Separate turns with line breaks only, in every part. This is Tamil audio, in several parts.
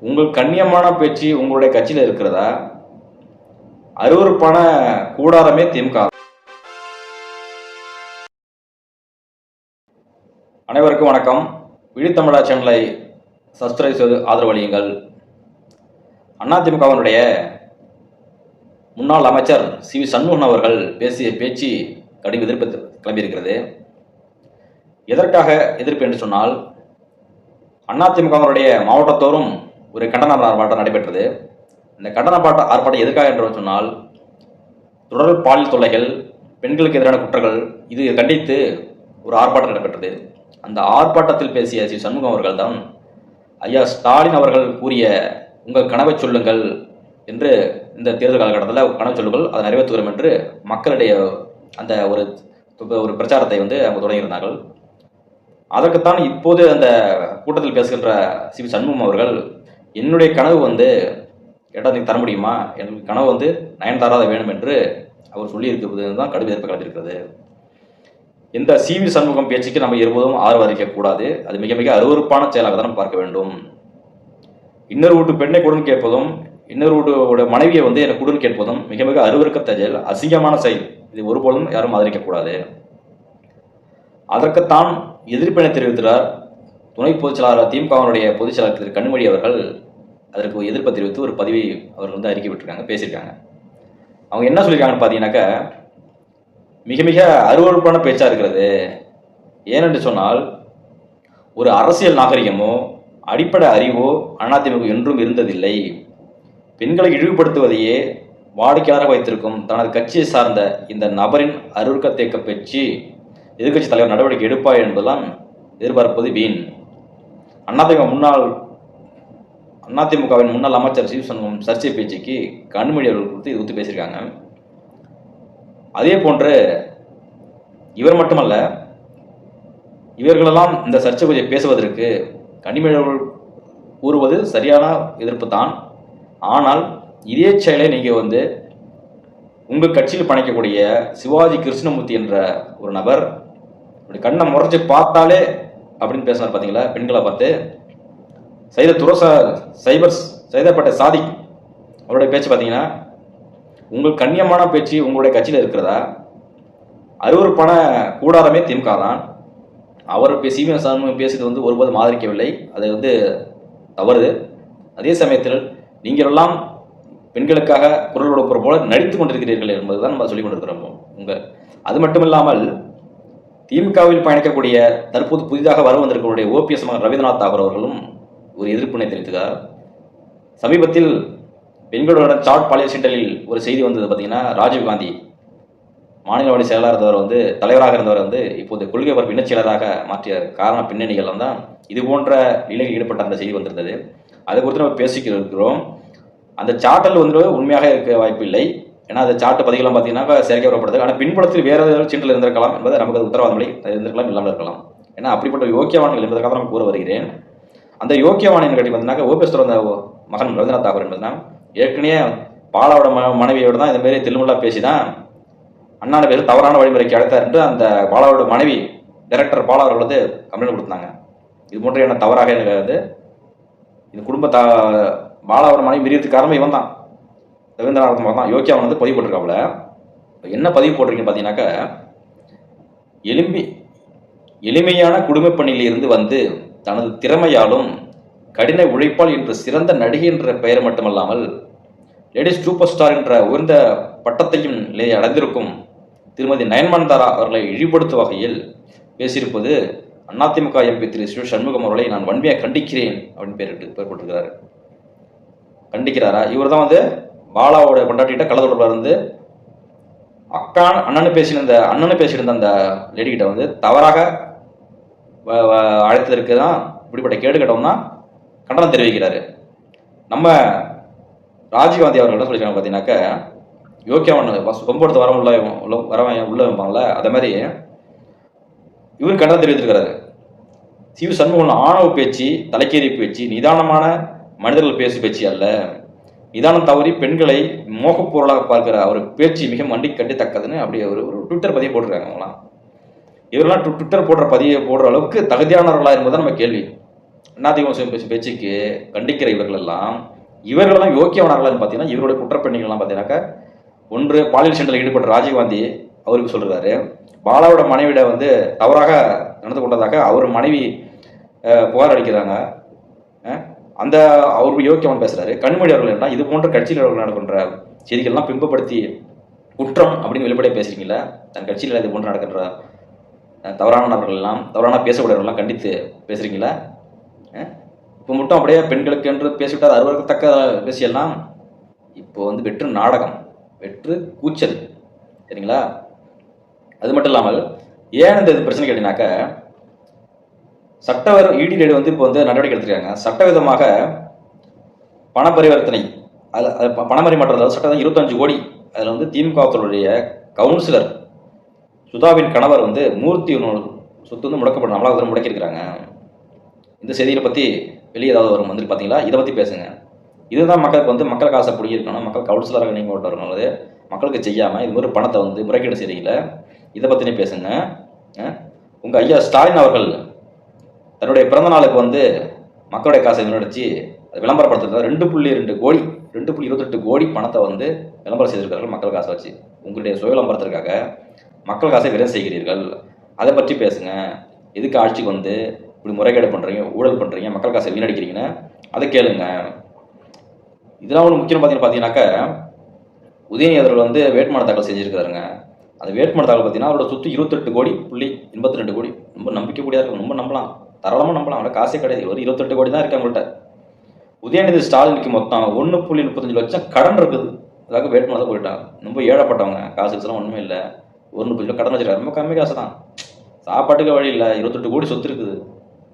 உங்கள் கண்ணியமான பேச்சு உங்களுடைய கட்சியில் இருக்கிறதா? அருவருப்பான கூடாரமே திமுக. அனைவருக்கும் வணக்கம். விழித்தமிழா சேனலை சப்ஸ்கிரைப் செய்து ஆதரவு அளியுங்கள். அதிமுகவினுடைய முன்னாள் அமைச்சர் சி.வி. சண்முகன் அவர்கள் பேசிய பேச்சு கடும் எதிர்ப்பு கிளம்பியிருக்கிறது. எதற்காக எதிர்ப்பு என்று சொன்னால், அதிமுகவினுடைய மாவட்டத்தோறும் ஒரு கண்டன ஆர்ப்பாட்டம் நடைபெற்றது. இந்த கண்டன ஆர்ப்பாட்டம் எதற்காக என்று சொன்னால், தொடர் பாலியல் தொல்லைகள், பெண்களுக்கு எதிரான குற்றங்கள், இது கண்டித்து ஒரு ஆர்ப்பாட்டம் நடைபெற்றது. அந்த ஆர்ப்பாட்டத்தில் பேசிய சி. சண்முகம் அவர்கள் தான், ஐயா ஸ்டாலின் அவர்கள் கூறிய உங்கள் கனவை சொல்லுங்கள் என்று, இந்த தேர்தல் காலகட்டத்தில் கனவு சொல்லுங்கள், அதை நிறைவேற்றுகிறோம் என்று மக்களிடையே அந்த ஒரு பிரச்சாரத்தை அவங்க தொடங்கியிருந்தார்கள். அதற்குத்தான் இப்போது அந்த கூட்டத்தில் பேசுகின்ற சி. சண்முகம் அவர்கள், என்னுடைய கனவு கேட்டால் நீங்கள் தர முடியுமா, எனக்கு கனவு நயன்தாரா வேணும் என்று அவர் சொல்லியிருக்கிறது தான் கடும் எதிர்ப்பு கிளம்பியிருக்கிறது. இந்த சி.வி. சண்முகம் பேச்சுக்கு நம்ம இருபதும் ஆதரவு அளிக்கக்கூடாது. அது மிக மிக அருவருப்பான செயலாக தான் பார்க்க வேண்டும். இன்னொரு வீட்டு பெண்ணை குடன் கேட்பதும், இன்னொரு வீட்டோட மனைவியை எனக்கு குடன் கேட்பதும் மிக மிக அருவருக்கத்த செயல், அசிங்கமான செயல். இது ஒருபோதும் யாரும் ஆதரிக்கக்கூடாது. அதற்குத்தான் எதிர்ப்பினை தெரிவித்தார் துணை பொதுச் செயலாளர், திமுகவினுடைய பொதுச் செயலாளர் திரு கனிமொழி அவர்கள். அதற்கு எதிர்ப்பை தெரிவித்து ஒரு பதிவை அவர் அறிக்கை விட்டுருக்காங்க, பேசியிருக்காங்க. அவங்க என்ன சொல்லியிருக்காங்கன்னு பார்த்தீங்கன்னாக்கா, மிக மிக அருவருப்பான பேச்சா இருக்கிறது. ஏனென்று சொன்னால், ஒரு அரசியல் நாகரிகமோ அடிப்படை அறிவோ அதிமுக என்றும் இருந்ததில்லை. பெண்களை இழிவுபடுத்துவதையே வாடிக்கையாளராக வைத்திருக்கும் தனது கட்சியை சார்ந்த இந்த நபரின் அருவருக்கத்தேக்க பேச்சு எதிர்கட்சி தலைவர் நடவடிக்கை எடுப்பார் என்பதெல்லாம் எதிர்பார்ப்பது வீண். அதிமுகவின் முன்னாள் அமைச்சர் சி. சண்முகம் சர்ச்சை பேச்சுக்கு கனிமொழி அவர்கள் குறித்து இது பேசியிருக்காங்க. அதே போன்று இவர் மட்டுமல்ல, இவர்களெல்லாம் இந்த சர்ச்சை பற்றி பேசுவதற்கு கனிமொழி அவர்கள் கூறுவது சரியான எதிர்ப்பு தான். ஆனால் இதே செயலை நீங்கள் உங்கள் கட்சியில் பணிக்கக்கூடிய சிவாஜி கிருஷ்ணமூர்த்தி என்ற ஒரு நபர் கண்ணை முறைச்சி பார்த்தாலே அப்படின்னு பேசினார் பார்த்தீங்களா, பெண்களை பார்த்து. சைதப்பட்ட சாதி அவருடைய பேச்சு பார்த்தீங்கன்னா, உங்கள் கண்ணியமான பேச்சு உங்களுடைய கட்சியில் இருக்கிறதா? அருவருப்பான கூடாரமே திமுக தான். அவர் சி.வி. சண்முகம் பேசியது ஒருபோதும் ஆதரிக்கவில்லை. அது தவறு. அதே சமயத்தில் நீங்கள் எல்லாம் பெண்களுக்காக குரல் கொடுப்பது போல நடித்து கொண்டிருக்கிறீர்கள் என்பதுதான் நம்ம சொல்லிக் கொண்டிருக்கிறோம். அது மட்டுமில்லாமல், திமுகவில் பயணிக்கக்கூடிய தற்போது புதிதாக வந்திருக்கக்கூடிய ஓபிஎஸ் மகன் ரவீந்திரநாத் தாகூர் அவர்களும் ஒரு எதிர்ப்பினை தெரிவித்தார். சமீபத்தில் பெண்களுடன் சாட் பாலியல் சீண்டலில் ஒரு செய்தி வந்தது பார்த்தீங்கன்னா, ராஜீவ்காந்தி மாநிலவாடி செயலாளர் இருந்தவர் தலைவராக இருந்தவர் இப்போது கொள்கை பரப்பு இணைச் செயலராக மாற்றிய காரண பின்னணிகள் தான் இது போன்ற நிலையில் ஈடுபட்ட அந்த செய்தி வந்திருந்தது. அதை குறித்து நம்ம பேசிக்கிறோம். அந்த சாட்டல் உண்மையாக இருக்க வாய்ப்பு இல்லை. ஏன்னா அந்த சாட்டு பதிகளாம் பார்த்தீங்கன்னா செயற்கை வரப்படுது. ஆனால் பின்புலத்தில் வேறு ஏதாவது சீட்டில் இருந்திருக்கலாம் என்பதை நமக்கு உத்தரவாதம் இல்லை. இருந்திருக்கலாம், இல்லாமல் இருக்கலாம். ஏன்னா அப்படிப்பட்ட யோக்கியவான்கள் என்பதற்காக நான் கூற வருகிறேன். அந்த யோக்கியவான் கட்டி பார்த்தீங்கன்னா ஓபிஎஸ் அந்த மகன் ரவீந்திரநாத் தாகூர் என்பதுனா ஏற்கனவே பாலாவோட மனைவியோடு தான் இந்த மாதிரி தில்லுமுல்லா பேசி தான் அண்ணாண்ட பேர் தவறான வழிமுறைக்கு அழைத்தார் என்று அந்த பாலாவோட மனைவி டைரக்டர் பாலா அவர்கள் கம்ப்ளைண்ட் கொடுத்தாங்க. இது போன்ற என்ன தவறாக எனக்கு இந்த குடும்ப பாலாவோட மனைவி மீறியதுக்கு காரணம் இவன் தான், ரவீந்திரநாத் தான். யோக்கியவான் பதிவு போட்டிருக்காப்புல. என்ன பதிவு போட்டிருக்கீங்கன்னு பார்த்தீங்கன்னாக்கா, எளிமையான குடும்ப பணியில் இருந்து தனது திறமையாலும் கடின உழைப்பால் என்று சிறந்த நடிகை என்ற பெயர் மட்டுமல்லாமல் லேடிஸ் சூப்பர் ஸ்டார் என்ற உயர்ந்த பட்டத்தையும் அடைந்திருக்கும் திருமதி நயன்தாரா அவர்களை இழிவுபடுத்தும் வகையில் பேசியிருப்பது அதிமுக எம்பி திரு சி. சண்முகம் அவர்களை நான் வன்மையாக கண்டிக்கிறேன் அப்படின்னு பேர் போட்டிருக்கிறாரு. கண்டிக்கிறாரா? இவர் தான் பாலாவோட கொண்டாட்டிகிட்ட கலந்துடர்பார் அண்ணனு பேசியிருந்த அந்த லேடிகிட்ட தவறாக அழைத்ததற்கு தான் இப்படிப்பட்ட கேடு கட்டவும் தான் கண்டனம் தெரிவிக்கிறாரு. நம்ம ராஜீவ்காந்தி அவர்கள் என்ன சொல்லியிருக்காங்க பார்த்தீங்கன்னாக்கா, யோக்கியவான் கொம்படுத்து உள்ள வைப்பாங்களே, அதே மாதிரி இவர் கண்டனம் தெரிவித்திருக்கிறாரு. சி.வி. சண்முகம் ஆணவ பேச்சு, தலைக்கேறி பேச்சு, நிதானமான மனிதர்கள் பேச்சு அல்ல. நிதானம் தவறி பெண்களை மோகப் பொருளாக பார்க்கிற அவர் பேச்சு மிக மண்டி கட்டித்தக்கதுன்னு அப்படி ஒரு ட்விட்டர் பதிவை போட்டிருக்காங்க. அவங்களாம் இவரெல்லாம் ட்விட்டர் போடுற அளவுக்கு தகுதியானவர்களா என்பதுதான் நம்ம கேள்வி. அதிமுக பேச்சுக்கு கண்டிக்கிற இவர்களெல்லாம் யோக்கியவனார்களான்னு பார்த்தீங்கன்னா, இவருடைய குற்றப்பெண்ணிகள்லாம் பார்த்தீங்கன்னாக்கா, ஒன்று பாலியல் சண்டையில் ஈடுபட்ட ராஜீவ்காந்தி அவருக்கு சொல்றாரு, பாலாவோட மனைவிட வந்து தவறாக நடந்து கொண்டதாக அவர் மனைவி புகார் அளிக்கிறாங்க. அந்த அவர் யோக்கியவன் பேசுறாரு. கனிமொழி அவர்கள் என்ன இது போன்ற கட்சியில் நடக்கின்ற செய்திகள்லாம் பிம்பப்படுத்தி குற்றம் அப்படின்னு வெளிப்படையாக பேசுறீங்களா? தன் கட்சியில் இது போன்று நடக்கின்ற தவறான நபர்கள் எல்லாம், தவறான பேசக்கூடியவர்கள்லாம் கண்டித்து பேசுறீங்களா? இப்போ மட்டும் அப்படியே பெண்களுக்கு என்று பேசிவிட்டார் அறுவருக்கத்தக்க பேசியெல்லாம் இப்போ வந்து வெற்று நாடகம், வெற்று கூச்சல், சரிங்களா? அது மட்டும் இல்லாமல் ஏன் இந்த இது பிரச்சனை கேட்டீங்கன்னாக்க, சட்டவர் இடி ரேடு வந்து இப்போ வந்து நடவடிக்கை எடுத்திருக்காங்க. சட்டவிதமாக பண பரிவர்த்தனை, அதில் பணமறிமாற்றத்தில் சட்டம் 25 கோடி. அதில் வந்து திமுகவுடைய கவுன்சிலர் சுதாவின் கணவர் வந்து மூர்த்தி சொத்து வந்து முடக்கப்படும் அமலாக்கத்துறை முடக்கியிருக்கிறாங்க. இந்த செய்திகளை பற்றி வெளியே ஏதாவது வரும் வந்து பார்த்தீங்களா? இதை பற்றி பேசுங்க. இதுதான் மக்களுக்கு வந்து மக்கள் காசை பிடிக்கணும், மக்கள் கவுன்சிலராக நீங்கள் ஓட்டு வரணும், மக்களுக்கு செய்யாமல் இது மாதிரி பணத்தை வந்து முறைகேடு செய்கிறீங்கள, இதை பற்றினே பேசுங்க. உங்கள் ஐயா ஸ்டாலின் அவர்கள் தன்னுடைய பிறந்த நாளுக்கு வந்து மக்களுடைய காசை வீணடிச்சு விளம்பரப்படுத்துறது 2.2 கோடி 2.28 கோடி பணத்தை வந்து விளம்பரம் செய்திருக்கிறார்கள் மக்கள் காசை வச்சு. உங்களுடைய சுய விளம்பரத்திற்காக மக்கள் காசை விரம் செய்கிறீர்கள். அதை பற்றி பேசுங்க. எதுக்கு ஆட்சிக்கு வந்து இப்படி முறைகேடு பண்ணுறீங்க, ஊழல் பண்ணுறீங்க, மக்கள் காசை வீணடிக்கிறீங்கன்னு அதை கேளுங்க. இதெல்லாம் ஒரு முக்கியம் பார்த்தீங்கன்னாக்கா, உதயநிதி அவர்கள் வந்து வேட்புமனு தாக்கல் செஞ்சுருக்காருங்க. அந்த வேட்புமனு தாக்கல் பார்த்தீங்கன்னா அவரோட சொத்து 28 கோடி 82 கோடி. ரொம்ப நம்பிக்கைக்கூடியதாக இருக்கும், ரொம்ப நம்பலாம், தாராளமாக நம்பலாம். அவரோட காசே கிடையாது, ஒரு 28 கோடி தான் இருக்கு அவங்கள்ட்ட. உதயநிதி ஸ்டாலினுக்கு மொத்தம் 1.35 லட்சம் கடன் இருக்குது. அதாவது வேட்புமனு தான் போயிட்டாங்க. ரொம்ப ஏழப்பட்டவங்க, காசு வச்சுலாம் ஒன்றுமே இல்லை, 1.5 கடன் வச்சிருக்காரு. ரொம்ப கம்மி காசு தான், சாப்பாட்டுக்கு வழி இல்லை. 28 கோடி சொத்து இருக்குது,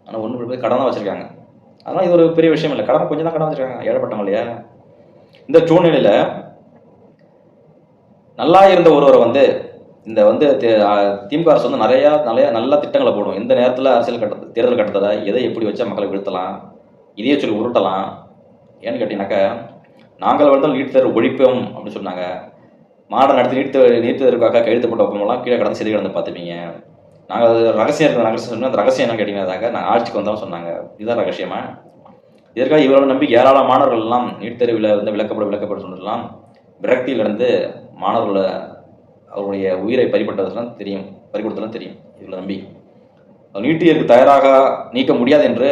ஆனால் 1 கடன் தான் வச்சுருக்காங்க. அதனால் இது ஒரு பெரிய விஷயம் இல்லை. கடன் கொஞ்சம் தான் கடன் வச்சுருக்காங்க, ஏழப்பட்டவங்க இல்லையா? இந்த சூழ்நிலையில் நல்லா இருந்த ஒருவரை வந்து இந்த வந்து திமுக அரசு வந்து நிறைய நல்ல திட்டங்களை போடும். எந்த நேரத்தில் அரசியல் தேர்தல் கட்டத்தை எதை எப்படி வச்சா மக்களை வீழ்த்தலாம், இதையே சொல்லி உருட்டலாம். ஏன்னு கேட்டீங்கன்னாக்கா, நாங்கள் வந்து நீட் தேர்வு ஒழிப்போம் அப்படின்னு சொன்னாங்க. மாடல் நடத்தி நீட் தேர்வுக்காக கையெழுத்தப்பட்ட ஒப்பந்தம்லாம் கீழே கடந்து செய்தி கடந்து பார்த்துப்பீங்க. நாங்கள் அது ரகசியம் இருக்கிற ரகசியம் சொன்னால் அந்த ரகசியம் என்ன கேட்டீங்கன்னாக்க, நாங்கள் ஆட்சிக்கு வந்தாலும் சொன்னாங்க. இதுதான் ரகசியமா? இதற்காக இவரோட நம்பி ஏராளமான மாணவர்கள் எல்லாம் நீட் தேர்வில் வந்து விளக்கப்பட சொன்னதெல்லாம் விரக்தியிலிருந்து மாணவர்களை அவருடைய உயிரை பறிப்பட்டதெல்லாம் தெரியும், பறிகொடுத்தலாம் தெரியும். இவங்களை நம்பி நீட் தேர்வுக்கு தயாராக நீக்க முடியாது என்று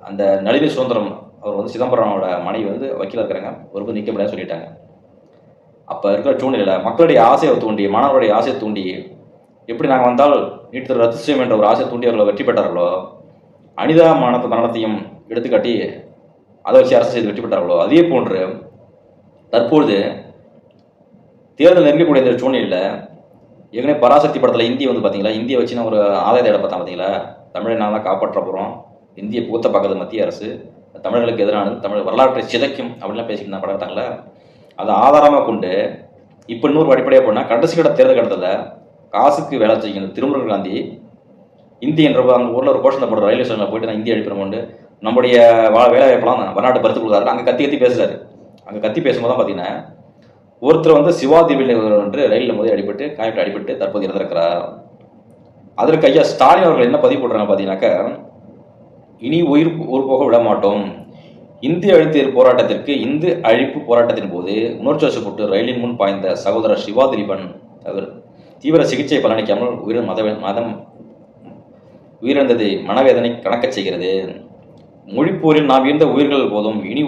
அந்த நளினி சுதந்திரம் அவர் வந்து சிதம்பரமோட மனைவி வந்து வக்கீலாக இருக்கிறாங்க, ஒருபோது நீக்க முடியாது சொல்லிட்டாங்க. அப்போ இருக்கிற சூழ்நிலையில் மக்களுடைய ஆசையை தூண்டி, மாணவருடைய ஆசையை தூண்டி, எப்படி நாங்கள் வந்தால் நீட் தேர்வு ரத்து செய்யும் என்ற ஒரு ஆசையை தூண்டி அவர்களை வெற்றி பெற்றார்களோ, அனிதா மரணத்தையும் எடுத்துக்காட்டி அதை வச்சு அரசு செய்து வெற்றி பெற்றார்களோ, அதே போன்று தற்பொழுது தேர்தல் நெருங்கக்கூடிய இந்த சூழ்நிலையில் ஏற்கனவே பராசக்தி படத்தில் இந்தியை வந்து பார்த்தீங்களா, இந்தியை வச்சு நான் ஒரு ஆதாயத்தை இட பார்த்தேன் பார்த்தீங்களா, தமிழை நான் தான் காப்பாற்ற போகிறோம், இந்தியை பூத்த பார்க்கறது மத்திய அரசு, தமிழர்களுக்கு எதிரானது, தமிழ் வரலாற்றை சிதைக்கும் அப்படின்லாம் பேசிக்கிட்டு நான் படம் எடுத்தாங்களே, அதை ஆதாரமாக கொண்டு இப்போ இன்னொரு அடிப்படையாக போனால் கடைசி கட்ட தேர்தல் கட்டத்தில் காசுக்கு வேலை செய்யணும் திருமுருகன் காந்தி இந்தி என்ற அந்த ஊரில் ஒரு கோஷத்தை போடுற ரயில்வே ஸ்டேஷனில் போயிட்டு நான் இந்திய அடிப்படை கொண்டு நம்முடைய வேலை வாய்ப்பெல்லாம் வடநாட்டு பருத்து கொடுக்குறாரு. அங்கே கத்தி பேசுகிறாரு. அங்கே கத்தி பேசும்போது தான் பார்த்தீங்கன்னா ஒருத்தர் வந்து சிவாதீபில் என்று ரயிலில் முதல் அடிபட்டு தற்போது இறந்திருக்கிறார். அதற்கு ஐயா ஸ்டாலின் அவர்கள் என்ன பதிவு போடுறாங்க பார்த்தீங்கன்னாக்கா, இனி உயிர் போக விட மாட்டோம், இந்திய அழிப்பு போராட்டத்தின் போது உணர்ச்சி வசப்பட்டு ரயிலின் முன் பாய்ந்த சகோதரர் சிவா திலீபன் அவர் தீவிர சிகிச்சை பலனளிக்காமல் உயிரிழந்ததை மனவேதனை கணக்கச் செய்கிறது. மொழிப்போரில் நாம் இருந்த உயிர்கள் போதும் இனி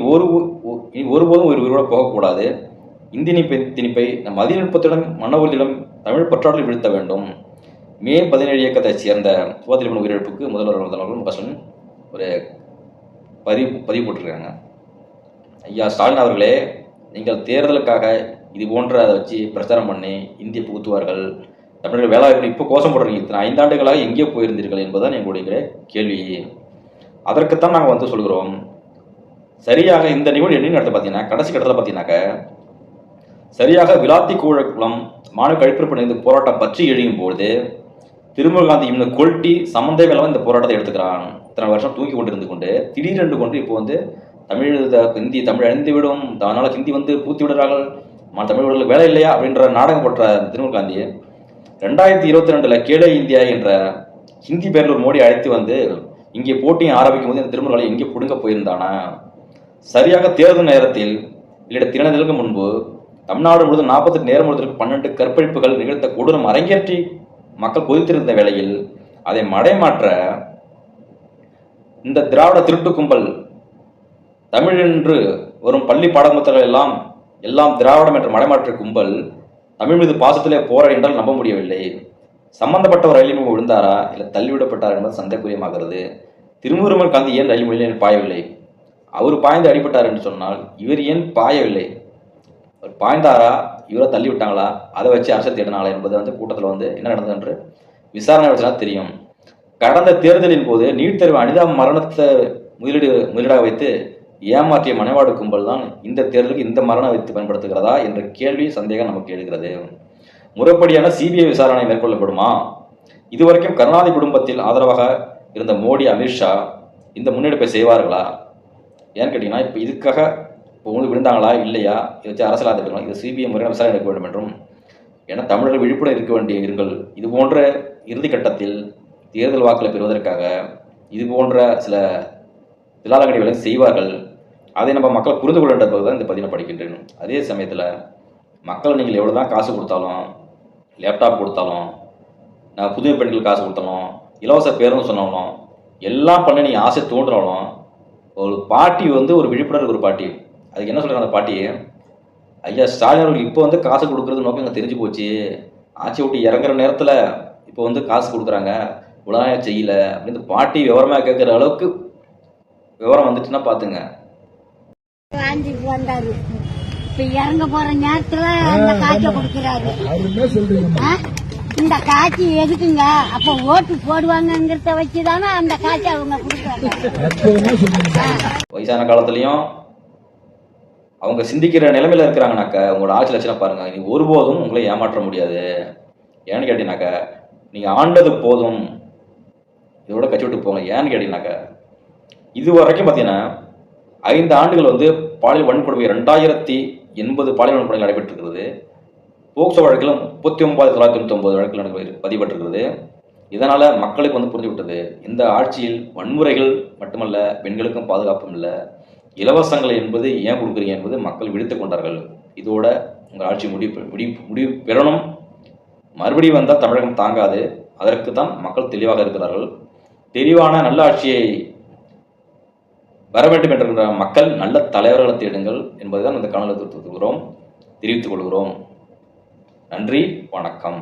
ஒருபோதும் உயிரோடு போகக்கூடாது. இந்திய திணிப்பை நம் மதிநுட்பத்துடன் மன உறுதியுடன் தமிழ் பற்றாடலில் வீழ்த்த வேண்டும். மே 17 இயக்கத்தைச் சேர்ந்த சிவா திலீபன் உயிரிழப்புக்கு முதல்வர் முகஸ்டாலின் ஒரு பதிவு போட்டிருக்காங்க. ஐயா ஸ்டாலின் அவர்களே, நீங்கள் தேர்தலுக்காக இது போன்ற அதை வச்சு பிரச்சாரம் பண்ணி இந்திய புகுத்துவார்கள், தமிழர்கள் வேலைவாய்ப்பு இப்போ கோஷம் போடுறீங்க, இத்தனை 5 ஆண்டுகளாக எங்கேயோ போயிருந்தீர்கள் என்பதுதான் எங்களுடைய கேள்வி. அதற்குத்தான் நாங்கள் வந்து சொல்கிறோம். சரியாக இந்த நிகழ்வு என்ன நடத்த பார்த்தீங்கன்னா, கடைசி கட்டத்தில் பார்த்தீங்கன்னாக்க, சரியாக விளாத்தி கூழக்குளம் மாநில கழிப்பிறப்பு இந்த போராட்டம் பற்றி எழுயும் போது திருமுருகன் காந்தி இன்னும் கொல்ட்டி சம்பந்தமே இல்லாமல் இந்த போராட்டத்தை எடுத்துக்கிறான். இத்தனை வருஷம் தூங்கி கொண்டு கொண்டு திடீரென்று கொண்டு இப்போ வந்து தமிழ் அழிந்து விடும், அதனால் ஹிந்தி வந்து பூத்தி விடுறார்கள், தமிழர்களுக்கு வேலை இல்லையா அப்படின்ற நாடகம் போட்ட திருமுருகன் காந்தி 2022 கேலோ இந்தியா என்ற ஹிந்தி பேரில் ஒரு மோடி அழைத்து வந்து இங்கே போட்டியை ஆரம்பிக்கும் போது இந்த திருமுருகளை எங்கே பிடுங்க போயிருந்தானா? சரியாக தேர்தல் நேரத்தில் இல்லைட திறனதற்கு முன்பு தமிழ்நாடு முழுவதும் 48 நேரம் முழுவதற்கு 12 கற்பழிப்புகள் நிகழ்த்த கொடூரம் அரங்கேற்றி மக்கள் கொதித்திருந்த வேளையில் அதை மடைமாற்ற இந்த திராவிட திருட்டு கும்பல் தமிழ் என்று வரும் பள்ளி பாடப்புத்தகங்கள் எல்லாம் திராவிடம் என்ற மடைமாற்ற கும்பல் தமிழ் மீது பாசத்திலே போராடி என்றால் நம்ப முடியவில்லை. சம்பந்தப்பட்டவர் ரயில் மூலம் விழுந்தாரா இல்லை தள்ளிவிடப்பட்டார் என்பது சந்தேகக்குரியமாகிறது. திருமுருகன் காந்தி ஏன் ரயில் மூலையில் பாயவில்லை? அவர் பாய்ந்து அடிபட்டார் என்று சொன்னால் இவர் ஏன் பாயவில்லை? அவர் பாய்ந்தாரா, இவரை தள்ளி விட்டாங்களா, அதை வச்சு அரசு தேடினாங்களா என்பது கூட்டத்தில் என்ன நடந்தது என்று விசாரணை வச்சா தெரியும். கடந்த தேர்தலின் போது நீட் தேர்வு அனிதா மரணத்தை முதலீடாக வைத்து ஏமாற்றிய மனைவாடு கும்பல் தான் இந்த தேர்தலுக்கு இந்த மரணம் வைத்து பயன்படுத்துகிறதா என்ற கேள்வி சந்தேகம் நமக்கு எழுகிறது. முறைப்படியான சிபிஐ விசாரணை மேற்கொள்ளப்படுமா? இதுவரைக்கும் கருணாநிதி குடும்பத்தில் ஆதரவாக இருந்த மோடி, அமித்ஷா இந்த முன்னெடுப்பை செய்வார்களா? ஏன்னு கேட்டீங்கன்னா, இப்போ இதுக்காக விழுந்தாங்களா இல்லையா, இதை வச்சு அரசியல் ஆதரவு இது சிபிஐ முறையான விசாரணை எடுக்க வேண்டும் என்றும், ஏன்னா தமிழர்கள் விழிப்புடன் இருக்க வேண்டிய இருங்கள். இது போன்ற இறுதி கட்டத்தில் தேர்தல் வாக்களை பெறுவதற்காக இது போன்ற சில திலாலங்கடிகளை செய்வார்கள். அதை நம்ம மக்கள் புரிந்து கொள்ள வேண்டும் தான் இந்த பதிவை படிக்கின்றேன். அதே சமயத்தில் மக்கள் நீங்கள் எவ்வளோ தான் காசு கொடுத்தாலும், லேப்டாப் கொடுத்தாலும், புதுமை பெண்கள் காசு கொடுத்தாலும், இலவச பேருந்து சொன்னாலும், எல்லாம் பண்ண நீங்கள் ஆசை தோன்றினாலும் ஒரு பாட்டி ஒரு விழிப்புணர்வு ஒரு பாட்டி அதுக்கு என்ன சொல்கிறாங்க? அந்த பாட்டி, ஐயா ஸ்டாலின் அவர்கள் இப்போ காசு கொடுக்குறது நோக்கம் எனக்கு தெரிஞ்சு போச்சு, ஆட்சி விட்டு இறங்குற நேரத்தில் இப்போ காசு கொடுக்குறாங்க, உலகம் செய்யல அப்படின்னு பாட்டி விவரமாக கேட்குற அளவுக்கு விவரம் வந்துச்சுன்னா பார்த்துங்க.
வந்தாரு இப்ப இறங்க போற நேரத்துல அந்த காட்சியை கொடுக்கிறாரு. இந்த காட்சி எதுக்குங்க? அப்ப ஓட்டு போடுவாங்கிறத வச்சுதானே அந்த காட்சி அவங்க கொடுக்குறாங்க.
வயசான காலத்திலயும் அவங்க சிந்திக்கிற நிலைமையில இருக்கிறாங்கனாக்க உங்களோட ஆட்சி லட்சணம் பாருங்க. நீ ஒருபோதும் உங்களை ஏமாற்ற முடியாது. ஏன்னு கேட்டீங்கன்னாக்க நீங்க ஆண்டது போதும், இதோட கட்சி விட்டு போங்க. ஏன்னு கேட்டீங்கன்னாக்க இது வரைக்கும் பார்த்தீங்கன்னா 5 ஆண்டுகள் பாலியல் வன்கொடுமை 2080 பாலியல் வன்கொடுமை நடைபெற்றிருக்கிறது. போக்சோ வழக்கில் 39,999 வழக்குகள் பதிவுபட்டிருக்கிறது. இதனால மக்களுக்கு புரிஞ்சு விட்டது, இந்த ஆட்சியில் வன்முறைகள் மட்டுமல்ல, பெண்களுக்கும் பாதுகாப்பும் இல்லை, இலவசங்கள் என்பது ஏன் கொடுக்குறீங்க என்பது மக்கள் விடுத்து கொண்டார்கள். இதோட உங்கள் ஆட்சி முடிவு பெறணும். மறுபடியும் வந்தால் தமிழகம் தாங்காது. அதற்கு தான் மக்கள் தெளிவாக இருக்கிறார்கள். தெளிவான நல்ல ஆட்சியை வர வேண்டும் என்ற மக்கள் நல்ல தலைவர்களை தேடுங்கள் என்பதுதான் இந்த காணொலியில் தெரிவித்துக் கொள்கிறோம். நன்றி, வணக்கம்.